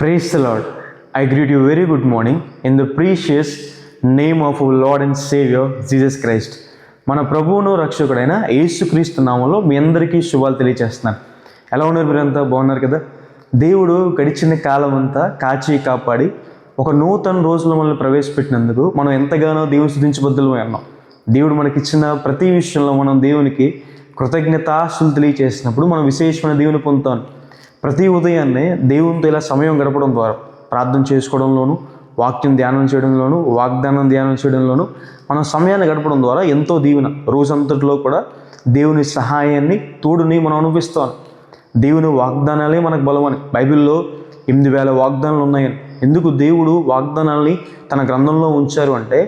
Praise the Lord. I greet you very good morning in the precious name of our Lord and Savior Jesus Christ. మన ప్రభువును రక్షకుడైన యేసుక్రీస్తు నామంలో మీ అందరికీ శుభాలు తెలియజేస్తున్నాను. ఎలా ఉన్నారు మీరంతా? బాగున్నారు కదా? దేవుడు గడిచిన కాలం అంతా కాచి కాపాడి ఒక నూతన రోజులో మనల్ని ప్రవేశపెట్టినందుకు మనం ఎంతగానో దేవుని స్తుతించబద్దులమై ఉన్నాం. దేవుడు మనకిచ్చిన ప్రతి విషయంలో మనం దేవునికి కృతజ్ఞతాస్తుతులు తెలియజేసినప్పుడు మనం విశేషమైన దేవుని పొందుతాం. ప్రతి ఉదయాన్నే దేవునితో ఇలా సమయం గడపడం ద్వారా ప్రార్థన చేసుకోవడంలోను, వాక్యం ధ్యానం చేయడంలోను, వాగ్దానం ధ్యానం చేయడంలోను మనం సమయాన్ని గడపడం ద్వారా ఎంతో దీవెన. రోజంతటిలో కూడా దేవుని సహాయాన్ని, తోడుని మనం అనుభవిస్తాం. దేవుని వాగ్దానాలే మనకు బలమని బైబిల్లో 8,000 వాగ్దానాలు ఉన్నాయని. ఎందుకు దేవుడు వాగ్దానాల్ని తన గ్రంథంలో ఉంచారు అంటే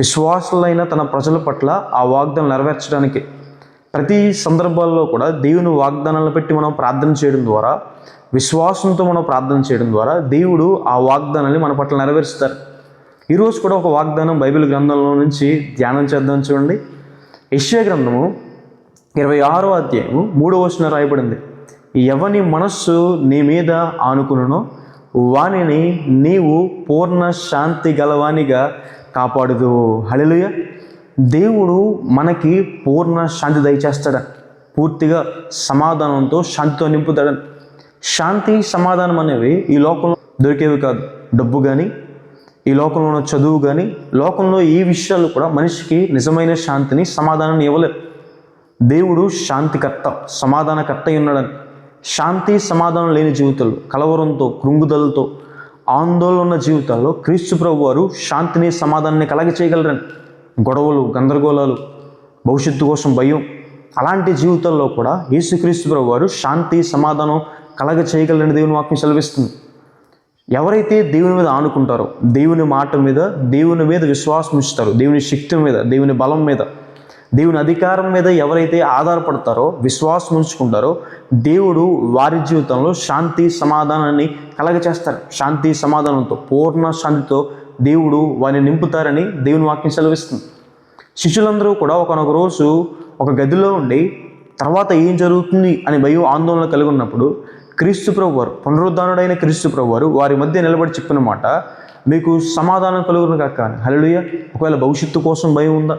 విశ్వాసులైన తన ప్రజల పట్ల ఆ వాగ్దానం నెరవేర్చడానికి. ప్రతి సందర్భాల్లో కూడా దేవుని వాగ్దానాలను పెట్టి మనం ప్రార్థన చేయడం ద్వారా, విశ్వాసంతో మనం ప్రార్థన చేయడం ద్వారా దేవుడు ఆ వాగ్దానాన్ని మన పట్ల నెరవేరుస్తారు. ఈరోజు కూడా ఒక వాగ్దానం బైబిల్ గ్రంథంలో నుంచి ధ్యానం చేద్దాం. చూడండి, యెషయా గ్రంథము 26వ అధ్యాయము 3వ వచనం రాయబడింది. ఎవని మనస్సు నీ మీద ఆనుకునునో వానిని నీవు పూర్ణ శాంతి గలవానిగా కాపాడుదు. హల్లెలూయా. దేవుడు మనకి పూర్ణ శాంతి దయచేస్తాడని, పూర్తిగా సమాధానంతో శాంతితో నింపుతాడని. శాంతి, సమాధానం అనేవి ఈ లోకంలో దొరికేవి కాదు. డబ్బు కానీ, ఈ లోకంలో ఉన్న చదువు కానీ, లోకంలో ఈ విషయాలు కూడా మనిషికి నిజమైన శాంతిని, సమాధానాన్ని ఇవ్వలేదు. దేవుడు శాంతికర్త, సమాధానకర్త ఉన్నాడని. శాంతి సమాధానం లేని జీవితాలు, కలవరంతో, కృంగుదలతో, ఆందోళన ఉన్న జీవితాల్లో క్రీస్తు ప్రభు వారు శాంతిని, సమాధానాన్ని కలగ చేయగలరని. గొడవలు, గందరగోళాలు, భవిష్యత్తు కోసం భయం, అలాంటి జీవితాల్లో కూడా యేసుక్రీస్తు ప్రభు వారు శాంతి, సమాధానం కలగ చేయగలరని దేవుని వాక్యం సెలవిస్తుంది. ఎవరైతే దేవుని మీద ఆనుకుంటారో, దేవుని మాట మీద, దేవుని మీద విశ్వాసం ఉంచుతారో, దేవుని శక్తి మీద, దేవుని బలం మీద, దేవుని అధికారం మీద ఎవరైతే ఆధారపడతారో, విశ్వాసం ఉంచుకుంటారో, దేవుడు వారి జీవితంలో శాంతి, సమాధానాన్ని కలగచేస్తారు. శాంతి సమాధానంతో, పూర్ణ శాంతితో దేవుడు వారిని నింపుతారని దేవుని వాక్యం సెలవిస్తుంది. శిష్యులందరూ కూడా ఒకనొక రోజు ఒక గదిలో ఉండి తర్వాత ఏం జరుగుతుంది అని భయం, ఆందోళన కలిగి ఉన్నప్పుడు క్రీస్తు ప్రభు వారు, పునరుద్ధానుడైన క్రీస్తు ప్రభు వారు వారి మధ్య నిలబడి చెప్పిన మాట, మీకు సమాధానం కలుగును కాక అని. హల్లెలూయా. ఒకవేళ భవిష్యత్తు కోసం భయం ఉందా?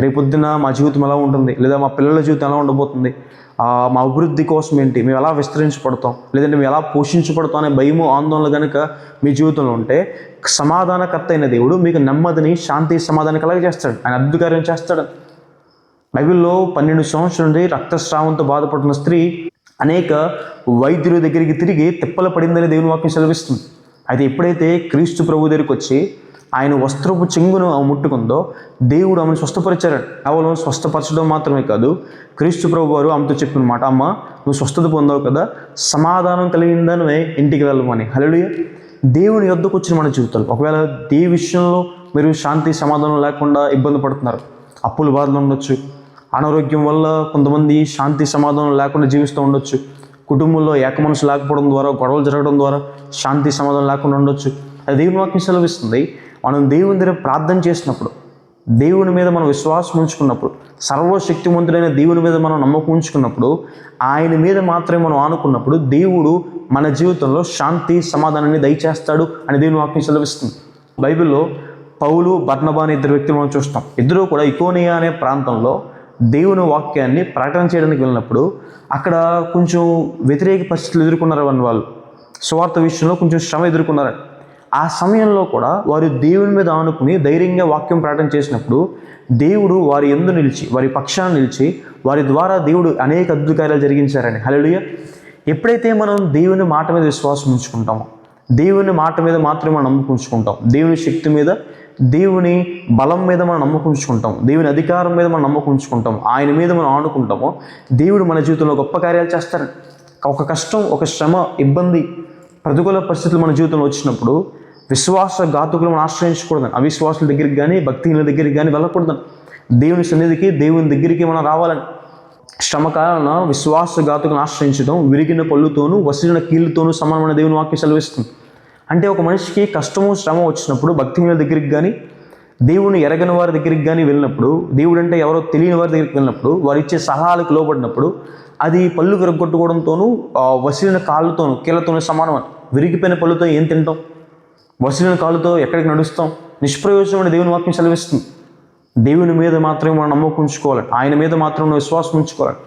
రేపొద్దున మా జీవితం ఎలా ఉంటుంది, లేదా మా పిల్లల జీవితం ఎలా ఉండబోతుంది, మా అభివృద్ధి కోసం ఏంటి, మేము ఎలా విస్తరించబడతాం, లేదంటే మేము ఎలా పోషించబడతాం అనే భయము, ఆందోళన కనుక మీ జీవితంలో ఉంటే సమాధానకర్త అయిన దేవుడు మీకు నెమ్మదిని, శాంతి, సమాధానం కలగజేస్తాడు. ఆయన అద్భుతకార్యం చేస్తాడు. బైబిల్లో 12 సంవత్సరాల నుండి రక్తస్రావంతో బాధపడుతున్న స్త్రీ అనేక వైద్యుల దగ్గరికి తిరిగి తిప్పల పడిందని దేవుని వాక్యం సెలవిస్తుంది. అయితే ఎప్పుడైతే క్రీస్తు ప్రభు దగ్గరికి వచ్చి ఆయన వస్త్రపు చెంగును ఆమె ముట్టుకుందో దేవుడు ఆమెను స్వస్థపరిచాడు. కేవలం స్వస్థపరచడం మాత్రమే కాదు, క్రీస్తు ప్రభు వారు ఆమెతో చెప్పిన మాట, అమ్మ నువ్వు స్వస్థత పొందావు కదా, సమాధానం కలిగిందనివే ఇంటికి వెళ్ళమని. హల్లెలూయా. దేవుని యొద్దకు వచ్చిన మన జీవితాలు, ఒకవేళ ఈ విషయంలో మీరు శాంతి, సమాధానం లేకుండా ఇబ్బంది పడుతున్నారు, అప్పుల బాధలు ఉండొచ్చు, అనారోగ్యం వల్ల కొంతమంది శాంతి, సమాధానం లేకుండా జీవిస్తూ ఉండొచ్చు, కుటుంబంలో ఏకమనసు లేకపోవడం ద్వారా, గొడవలు జరగడం ద్వారా శాంతి, సమాధానం లేకుండా ఉండొచ్చు. అది దేవుని వాక్యం సెలవిస్తుంది. మనం దేవుని దగ్గర ప్రార్థన చేసినప్పుడు, దేవుని మీద మనం విశ్వాసం ఉంచుకున్నప్పుడు, సర్వశక్తివంతుడైన దేవుని మీద మనం నమ్మకం ఉంచుకున్నప్పుడు, ఆయన మీద మాత్రమే మనం ఆనుకున్నప్పుడు దేవుడు మన జీవితంలో శాంతి, సమాధానాన్ని దయచేస్తాడు అని దేవుని వాక్యం సెలవిస్తుంది. బైబిల్లో పౌలు, బర్నబా అనే 2 వ్యక్తులు మనం చూస్తాం. ఇద్దరూ కూడా ఇకోనియా అనే ప్రాంతంలో దేవుని వాక్యాన్ని ప్రకటన చేయడానికి వెళ్ళినప్పుడు అక్కడ కొంచెం వ్యతిరేక పరిస్థితులు ఎదుర్కొన్నారు. వాళ్ళు సువార్త విషయంలో కొంచెం శ్రమ ఎదుర్కొన్నారు. ఆ సమయంలో కూడా వారు దేవుని మీద ఆనుకుని ధైర్యంగా వాక్యం ప్రకటన చేసినప్పుడు దేవుడు వారి యందు నిలిచి, వారి పక్షాన నిలిచి, వారి ద్వారా దేవుడు అనేక అద్భుత కార్యాలు జరిగించారని. హల్లెలూయా. ఎప్పుడైతే మనం దేవుని మాట మీద విశ్వాసం ఉంచుకుంటామో, దేవుని మాట మీద మాత్రమే మనం నమ్మకం ఉంచుకుంటాం, దేవుని శక్తి మీద, దేవుని బలం మీద మనం నమ్మకం ఉంచుకుంటాం, దేవుని అధికారం మీద మనం నమ్మకం ఉంచుకుంటాం, ఆయన మీద మనం ఆనుకుంటామో దేవుడు మన జీవితంలో గొప్ప కార్యాలు చేస్తారు. ఒక కష్టం, ఒక శ్రమ, ఇబ్బంది, ప్రతికూల పరిస్థితులు మన జీవితంలో వచ్చినప్పుడు విశ్వాసఘాతుకులు మనం ఆశ్రయించకూడదని, అవిశ్వాసుల దగ్గరికి కానీ, భక్తిహీనుల దగ్గరికి కానీ వెళ్ళకూడదని, దేవుని సన్నిధికి, దేవుని దగ్గరికి మనం రావాలని. శ్రమ కాలంలో విశ్వాసఘాతుకులను ఆశ్రయించడం విరిగిన పళ్ళుతోనూ, వసిరిన కీళ్ళతోనూ సమానమైన దేవుని వాక్యం సెలవిస్తుంది. అంటే ఒక మనిషికి కష్టము, శ్రమ వచ్చినప్పుడు భక్తిహీనుల దగ్గరికి కానీ, దేవుని ఎరగని వారి దగ్గరికి కానీ వెళ్ళినప్పుడు, దేవుడు అంటే ఎవరో తెలియని వారి దగ్గరికి వెళ్ళినప్పుడు, వారు ఇచ్చే సలహాలకు లోబడినప్పుడు అది పళ్ళు విరగొట్టుకోవడంతోనూ, వసిరిన కాళ్ళతోనూ, కీళ్ళతోనూ సమానం. విరిగిపోయిన పళ్ళుతో ఏం తింటాం? వసిలిన కాళ్ళతో ఎక్కడికి నడుస్తాం? నిష్ప్రయోజనమైన దేవుని వాక్యం సెలవిస్తుంది. దేవుని మీద మాత్రమే మనం నమ్మకం ఉంచుకోవాలి, ఆయన మీద మాత్రం విశ్వాసం ఉంచుకోవాలి.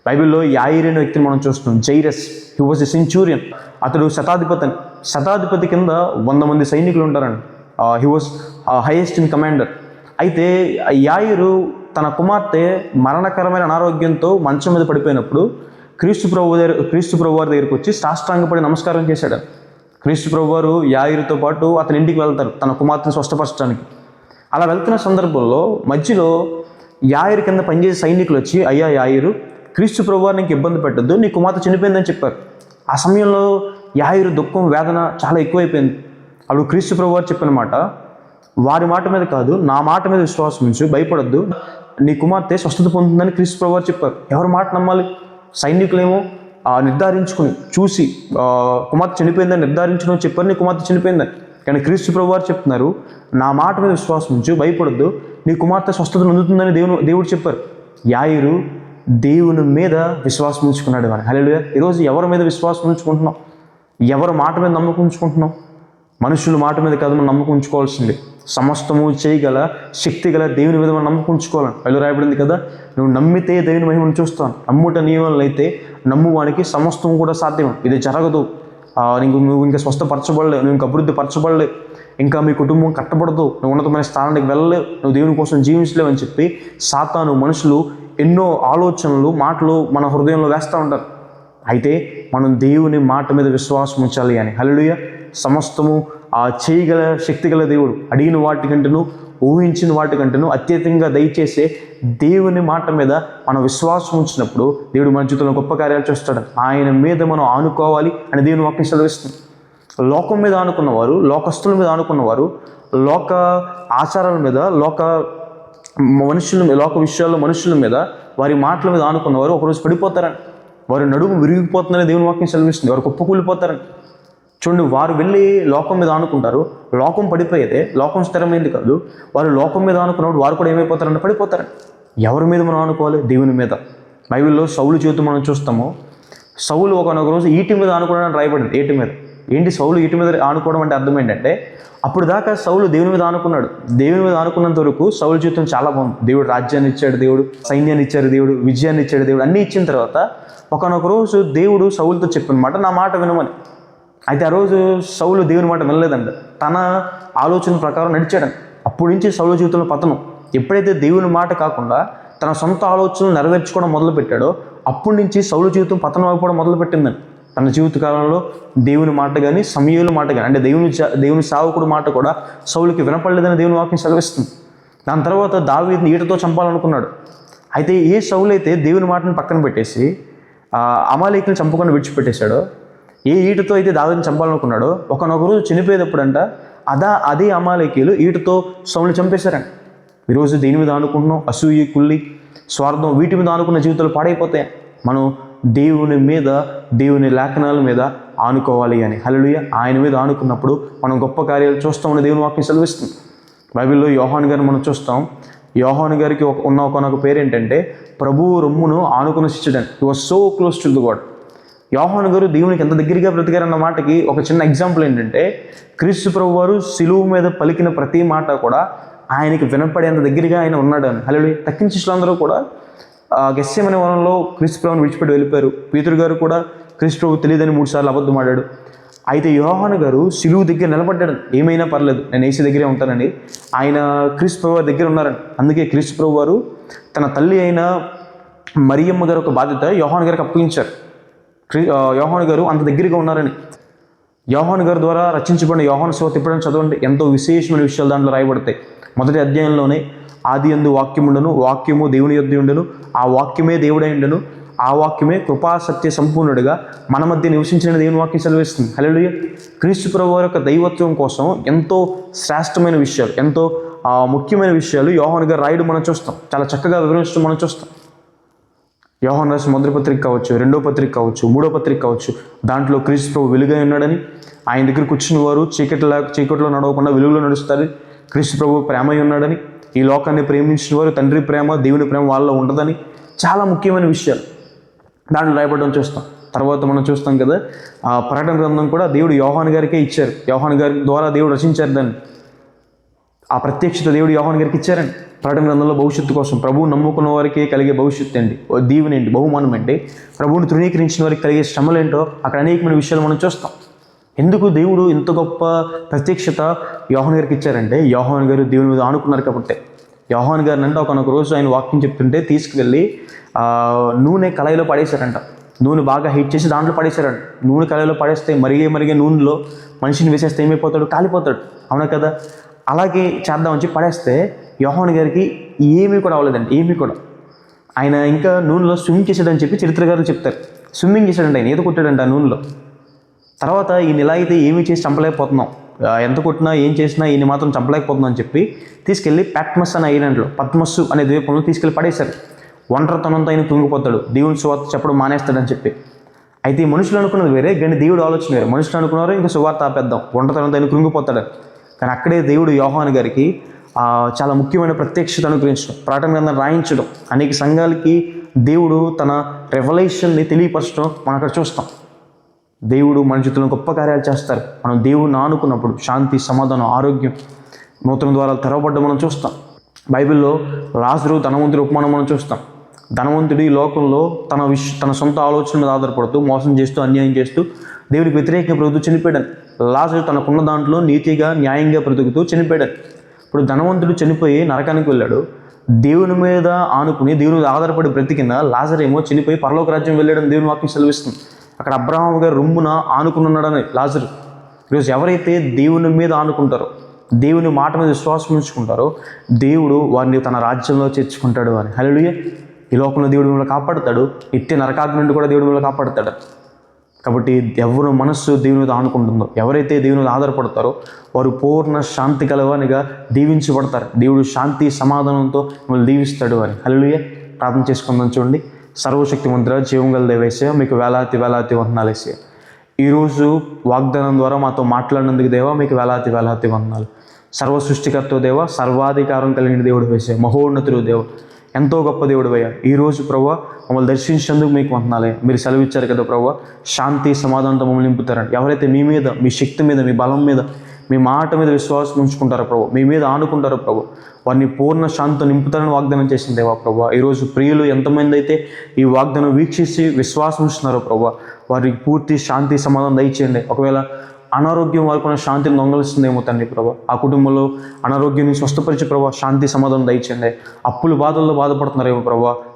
బైబిల్లో యాయిర్ అనే వ్యక్తిని మనం చూస్తున్నాం. Jairus, he was a Centurion. అతడు శతాధిపతి కింద 100 మంది సైనికులు ఉంటారండి. He was highest in commander. అయితే యాయిరు తన కుమార్తె మరణకరమైన అనారోగ్యంతో మంచం మీద పడిపోయినప్పుడు క్రీస్తు ప్రభు వారి దగ్గరికి వచ్చి సాష్టాంగపడి నమస్కారం చేశాడు. క్రీస్తు ప్రభు వారు యాయిరుతో పాటు అతని ఇంటికి వెళ్తారు తన కుమార్తెను స్వస్థపరచడానికి. అలా వెళ్తున్న సందర్భంలో మధ్యలో యాయిరు కింద పనిచేసే సైనికులు వచ్చి, అయ్యా యాయిరు, క్రీస్తు ప్రభు వారు నీకు ఇబ్బంది పెట్టద్దు, నీ కుమార్తె చనిపోయిందని చెప్పారు. ఆ సమయంలో యాయిరు దుఃఖం, వేదన చాలా ఎక్కువైపోయింది. అప్పుడు క్రీస్తు ప్రభు వారు చెప్పిన మాట, వారి మాట మీద కాదు నా మాట మీద విశ్వాసం ఉంచు, భయపడద్దు, నీ కుమార్తె స్వస్థత పొందుతుందని క్రీస్తు ప్రభు వారు చెప్పారు. ఎవరి మాట నమ్మాలి? సైనికులేమో నిర్ధారించుకుని చూసి కుమార్తె చనిపోయిందని నిర్ధారించడం చెప్పారు, నీ కుమార్తె చనిపోయిందని. కానీ క్రీస్తు ప్రభు వారు చెప్తున్నారు, నా మాట మీద విశ్వాసం ఉంచు, భయపడద్దు, నీ కుమార్తె స్వస్థత పొందుతుందని దేవుడు చెప్పారు. యాయిరు దేవుని మీద విశ్వాసం ఉంచుకున్నాడు. కానీ హల్లెలూయా. ఈరోజు ఎవరి మీద విశ్వాసం ఉంచుకుంటున్నాం? ఎవరి మాట మీద నమ్మకం ఉంచుకుంటున్నాం? మనుషుల మాట మీద కాదు మనం నమ్మకం ఉంచుకోవాల్సింది. సమస్తము చేయగల శక్తి గల దేవుని మీద మనం నమ్మకం ఉంచుకోవాలని బైబిల్లో రాయబడింది కదా, నువ్వు నమ్మితే దేవుని మహిమను చూస్తాను, నమ్ముట నీ వలన అయితే నమ్మువానికి సమస్తం కూడా సాధ్యం. ఇది జరగదు, నువ్వు ఇంకా స్వస్థపరచబడలేవు, నువ్వు ఇంకా అభివృద్ధి పరచబడలేవు, ఇంకా మీ కుటుంబం కట్టబడదు, నువ్వు ఉన్నతమైన స్థానానికి వెళ్ళలేవు, నువ్వు దేవుని కోసం జీవించలేవు అని చెప్పి సాతాను, మనుషులు ఎన్నో ఆలోచనలు, మాటలు మన హృదయంలో వేస్తూ ఉంటారు. అయితే మనం దేవుని మాట మీద విశ్వాసం ఉంచాలి అని. హల్లెలూయా. సమస్తము చేయగల శక్తి గల దేవుడు, అడిగిన వాటికంటేను ఊహించిన వాటికంటేను అత్యధికంగా దయచేసే దేవుని మాట మీద మనం విశ్వాసం ఉంచినప్పుడు దేవుడు మన జీవితంలో గొప్ప కార్యాలు చేస్తాడు. ఆయన మీద మనం ఆనుకోవాలి అని దేవుని వాక్యం సెలవిస్తుంది. లోకం మీద ఆనుకున్నవారు, లోకస్తుల మీద ఆనుకున్నవారు, లోక ఆచారాల మీద, లోక విషయాల్లో మనుషుల మీద, వారి మాటల మీద ఆనుకున్నవారు ఒకరోజు పడిపోతారని, వారి నడుము విరిగిపోతుందని దేవుని వాక్యం సెలవిస్తుంది. వారు కుప్పకూలిపోతారని. చూడండి, వారు వెళ్ళి లోకం మీద ఆనుకుంటారు, లోకం పడిపోయేదే, లోకం స్థిరమైంది కాదు. వారు లోకం మీద ఆనుకున్నప్పుడు వారు కూడా ఏమైపోతారంటే పడిపోతారని. ఎవరి మీద మనం ఆనుకోవాలి? దేవుని మీద. బైబిల్లో సౌలు జీవితం మనం చూస్తాము. సౌలు ఒకనొక రోజు ఈటి మీద ఆనుకోవడానికి రాయబడింది. ఏటి మీద. ఏంటి సౌలు ఈటి మీద ఆనుకోవడం అంటే అర్థం ఏంటంటే, అప్పుడు దాకా సౌలు దేవుని మీద ఆనుకున్నాడు. దేవుని మీద ఆనుకున్నంత వరకు సౌలు జీవితం చాలా బాగుంది. దేవుడు రాజ్యాన్ని ఇచ్చాడు, దేవుడు సైన్యాన్ని ఇచ్చాడు, దేవుడు విజయాన్ని ఇచ్చాడు, దేవుడు అన్నీ ఇచ్చిన తర్వాత ఒకనొక రోజు దేవుడు సౌలుతో చెప్పినమాట, నా మాట వినమని. అయితే ఆ రోజు సౌలు దేవుని మాట వినలేదంట, తన ఆలోచన ప్రకారం నడిచాడంట. అప్పటి నుంచి సౌలు జీవితంలో పతనం. ఎప్పుడైతే దేవుని మాట కాకుండా తన సొంత ఆలోచనలు నెరవేర్చుకోవడం మొదలుపెట్టాడో అప్పటి నుంచి సౌలు జీవితం పతనం అయిపోవడం మొదలుపెట్టిందని. తన జీవిత కాలంలో దేవుని మాట కానీ, సమూయేలు మాట కానీ, అంటే దేవుని సేవకుడు మాట కూడా సౌలుకి వినపడలేదని దేవుని వాక్యం సెలవిస్తుంది. దాని తర్వాత దావీదుని ఈటతో చంపాలనుకున్నాడు. అయితే ఏ సౌలు అయితే దేవుని మాటను పక్కన పెట్టేసి అమాలేకుని చంపకుండా విడిచిపెట్టేశాడో, ఏ ఈటతో అయితే దావీదుని చంపాలనుకున్నాడో, ఒకనొక రోజు చనిపోయేటప్పుడంట అదే అమాలేకీయులు ఈటతో సౌలుని చంపేశారంట. ఈరోజు దేని మీద ఆనుకుంటున్నాం? అసూయ, కుళ్ళి, స్వార్థం, వీటి మీద ఆనుకున్న జీవితాలు పాడైపోతాయి. మనం దేవుని మీద, దేవుని లేఖనాల మీద ఆనుకోవాలి అని. హల్లెలూయా. ఆయన మీద ఆనుకున్నప్పుడు మనం గొప్ప కార్యాలు చూస్తామని దేవుని వాక్యం సెలవిస్తుంది. బైబిల్లో యోహాను గారిని మనం చూస్తాం. యోహాను గారికి ఒకనొక పేరు ఏంటంటే ప్రభువు రొమ్మును ఆనుకున్న శిష్యుడని. He was so close to the God. యోహాను గారు దేవునికి ఎంత దగ్గరగా బ్రతికారన్న మాటకి ఒక చిన్న ఎగ్జాంపుల్ ఏంటంటే, క్రీస్తు ప్రభు వారు సిలువు మీద పలికిన ప్రతి మాట కూడా ఆయనకి వినపడేంత దగ్గరగా ఆయన ఉన్నాడు అని. హల్లెలూయా. తక్కిన శిష్యులందరూ కూడా గెత్సేమనే వనంలో క్రీస్తు ప్రభువుని విడిచిపెట్టి వెళ్ళిపోయారు. పేతురు గారు కూడా క్రీస్తు ప్రభు తెలియదని 3 సార్లు అబద్ధం ఆడాడు. అయితే యోహాను గారు సిలువు దగ్గర నిలబడ్డాడు. ఏమైనా పర్లేదు, నేను యేసు దగ్గరే ఉంటానని. ఆయన క్రీస్తు ప్రభు వారి దగ్గర ఉన్నారని. అందుకే క్రీస్తు ప్రభు వారు తన తల్లి అయిన మరియమ్మ గారు ఒక బాధ్యత యోహాను గారికి అప్పగించారు. యోహాను గారు అంత దగ్గరగా ఉన్నారని. యోహాను గారి ద్వారా రచించబడిన యోహాను సువార్త ఎప్పుడైనా చదవండి, ఎంతో విశేషమైన విషయాలు దాంట్లో రాయబడతాయి. మొదటి అధ్యాయంలోనే ఆదియందు వాక్యముండెను, వాక్యము దేవుని యొద్ద ఉండెను, ఆ వాక్యమే దేవుడై ఉండెను, ఆ వాక్యమే కృపాసత్య సంపూర్ణుడిగా మన మధ్య నివసించిన దేవుని వాక్యం సెలవిస్తుంది. హల్లెలూయా. క్రీస్తు ప్రభువు యొక్క దైవత్వం కోసం ఎంతో శ్రేష్టమైన విషయాలు, ఎంతో ముఖ్యమైన విషయాలు యోహాను గారు రాయడం మనం చూస్తాం. చాలా చక్కగా వివరించడం మనం చూస్తాం. యోహాను రాసిన మొదటి పత్రిక కావచ్చు, 2వ పత్రిక కావచ్చు, 3వ పత్రిక కావచ్చు, దాంట్లో క్రీస్తు ప్రభు వెలుగై ఉన్నాడని, ఆయన దగ్గరికి వచ్చిన వారు చీకట్లో నడవకుండా వెలుగులో నడుస్తారు, క్రీస్తు ప్రభు ప్రేమై ఉన్నాడని, ఈ లోకాన్ని ప్రేమించిన వారు తండ్రి ప్రేమ, దేవుని ప్రేమ వాళ్ళలో ఉండదని చాలా ముఖ్యమైన విషయాలు దాంట్లో రాయబడడం చూస్తాం. తర్వాత మనం చూస్తాం కదా, ఆ ప్రకటన గ్రంథం కూడా దేవుడు యోహాను గారికే ఇచ్చారు. యోహాను గారి ద్వారా దేవుడు రచించారు దాన్ని. ఆ ప్రత్యక్షత దేవుడు యోహాను గారికి ఇచ్చారండి. ప్రకటన గ్రంథంలో భవిష్యత్తు కోసం, ప్రభువు నమ్ముకున్న వారికి కలిగే భవిష్యత్తు అండి, దీవెన ఏంటి, బహుమానం ఏంటి, ప్రభువుని తృణీకరించిన వారికి కలిగే శ్రమలేంటో అక్కడ అనేకమైన విషయాలు మనం చూస్తాం. ఎందుకు దేవుడు ఇంత గొప్ప ప్రత్యక్షత యోహాను గారికి ఇచ్చారంటే, యోహాను గారు దేవుని మీద ఆనుకున్నారు కాబట్టి. యోహాను గారిని అంటే ఒకనొక రోజు ఆయన వాక్యం చెప్తుంటే తీసుకువెళ్ళి నూనె కళాయిలో పడేశారంట. నూనె బాగా హీట్ చేసి దాంట్లో పడేశారంట. నూనె కళాయిలో పడేస్తే మరిగే నూనెలో మనిషిని వేసేస్తే ఏమైపోతాడు, కాలిపోతాడు, అవునా కదా. అలాగే చేద్దామని చెప్పి పడేస్తే యోహాను గారికి ఏమీ కూడా అవ్వలేదండి, ఏమీ కూడా. ఆయన ఇంకా నూనెలో స్విమ్ చేశాడని చెప్పి చరిత్రకారులు చెప్తారు. స్విమ్మింగ్ చేశాడంట ఆయన, ఈత కొట్టాడంట ఆ నూనెలో. తర్వాత ఈయన ఇలా అయితే ఏమీ చేసి చంపలేకపోతున్నాం, ఎంత కొట్టినా ఏం చేసినా ఈయన మాత్రం చంపలేకపోతున్నాం అని చెప్పి తీసుకెళ్ళి పాట్మస్ అనే ఐలాండ్లో, పద్మస్సు అనే ద్వీపంలో తీసుకెళ్ళి పడేశారు. ఒంటరితనంతో ఆయన కుంగిపోతాడు, దేవుని సువార్త చెప్పడం మానేస్తాడని చెప్పి. అయితే ఈ మనుషులు అనుకున్నది వేరే, కానీ దేవుడు ఆలోచన వేరే. మనుషులు అనుకున్నారు ఇంకా సువార్త ఆపేద్దాం, ఒంటరితనంతో ఆయన కృంగిపోతాడు. కానీ అక్కడే దేవుడు యోహాను గారికి చాలా ముఖ్యమైన ప్రత్యక్షత అనుగ్రహించడం, ప్రకటన గ్రంథం రాయించడం, అనేక సంఘాలకి దేవుడు తన రెవల్యూషన్ని తెలియపరచడం మనం అక్కడ చూస్తాం. దేవుడు మన జీవితంలో గొప్ప కార్యాలు చేస్తారు. మనం దేవుడిని ఆనుకున్నప్పుడు శాంతి, సమాధానం, ఆరోగ్యం, నూతన ద్వారాలు తెరవబడ్డం మనం చూస్తాం. బైబిల్లో లాజరు ధనవంతుడి ఉపమానం మనం చూస్తాం. ధనవంతుడి లోకంలో తన సొంత ఆలోచన మీద ఆధారపడుతూ, మోసం చేస్తూ, అన్యాయం చేస్తూ, దేవుడికి వ్యతిరేకంగా బ్రతుకుతూ చనిపోయాడు. లాజరు తనకున్న దాంట్లో నీతిగా, న్యాయంగా బ్రతుకుతూ చనిపోయాడు. ఇప్పుడు ధనవంతుడు చనిపోయి నరకానికి వెళ్ళాడు. దేవుని మీద ఆనుకుని, దేవుని మీద ఆధారపడి బ్రతికిన లాజరు ఏమో చనిపోయి పరలోక రాజ్యం వెళ్ళాడని దేవుని వాక్యం సెలవిస్తుంది. అక్కడ అబ్రహాము గారు రొమ్మున ఆనుకున్నాడని లాజరు. ఈరోజు ఎవరైతే దేవుని మీద ఆనుకుంటారో, దేవుని మాట మీద విశ్వాసం ఉంచుకుంటారో, దేవుడు వారిని తన రాజ్యంలో చేర్చుకుంటాడు అని. హల్లెలూయా. ఈ లోకంలో దేవుడు మిమ్మల్ని కాపాడుతాడు, ఇట్టి నరకాగ్ని నుండి కూడా దేవుడు మిమ్మల్ని కాపాడుతాడు. కాబట్టి ఎవరు మనస్సు దేవుని మీద ఆనుకుంటుందో, ఎవరైతే దేవుని మీద ఆధారపడతారో వారు పూర్ణ శాంతి కలవానిగా దీవించబడతారు. దేవుడు శాంతి సమాధానంతో మిమ్మల్ని దీవిస్తాడు అని. హల్లెలూయా. ప్రార్థన చేసుకుందాం. చూడండి. సర్వశక్తి మంత్ర జీవం గల దేవేశ, మీకు వేలాది వందనాలు యేసయ్యా. ఈరోజు వాగ్దానం ద్వారా మాతో మాట్లాడినందుకు దేవా మీకు వేలాది వందనాలు. సర్వ సృష్టికర్త దేవ, సర్వాధికారం కలిగిన దేవుడు యేసయ్యా, మహోన్నతుడు దేవ, ఎంతో గొప్ప దేవుడు అయ్యా. ఈరోజు ప్రభువా మమ్మల్ని దర్శించినందుకు మీకు వందనాలే. మీరు సెలవిచ్చారు కదా ప్రభువా, శాంతి సమాధానంతో మమ్మల్ని నింపుతారని. ఎవరైతే మీ మీద, మీ శక్తి మీద, మీ బలం మీద, మీ మాట మీద విశ్వాసం ఉంచుకుంటారో ప్రభు, మీ మీద ఆనుకుంటారో ప్రభు, వారిని పూర్ణ శాంతితో నింపుతారని వాగ్దానం చేసింది దేవా ప్రభు. ఈరోజు ప్రియులు ఎంతమంది అయితే ఈ వాగ్దానం వీక్షించి విశ్వాసం ఉంచుతున్నారో ప్రభు, వారికి పూర్తి శాంతి సమాధానం దయచేయండి. ఒకవేళ అనారోగ్యం వారికి ఉన్న శాంతిని దొంగలిస్తుందేమో తండ్రి ప్రభు, ఆ కుటుంబంలో అనారోగ్యాన్ని స్వస్థపరిచి ప్రభు శాంతి సమాధానం దయచేయండి. అప్పులు బాధల్లో బాధపడుతున్నారేమో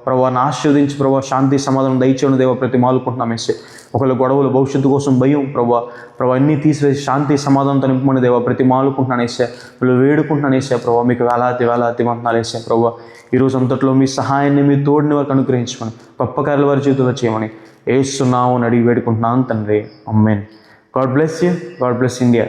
ప్రభాని ఆశీర్వదించి ప్రభు శాంతి సమాధానం దయచేయండి దేవ. ప్రతి మాలుకుంటున్నాం వేసే ఒకవేళ గొడవలు, భవిష్యత్తు కోసం భయం ప్రభు అన్నీ తీసివేసి శాంతి సమాధానంతో నింపమని దేవ. ప్రతి మాలుకుంటున్నాను వేసే, వీళ్ళు వేడుకుంటున్నాను వేసే ప్రభు. మీకు వేలాది వందనాలు వేసే ప్రభు. ఈరోజు అంతట్లో మీ సహాయాన్ని, మీ తోడుని వారికి అనుగ్రహించమని, గొప్ప కార్యాలు వారి జీవితంలో చేయమని యేసు నామమున అడిగి వేడుకుంటున్నాను తండ్రి. ఆమేన్. God bless you. God bless India.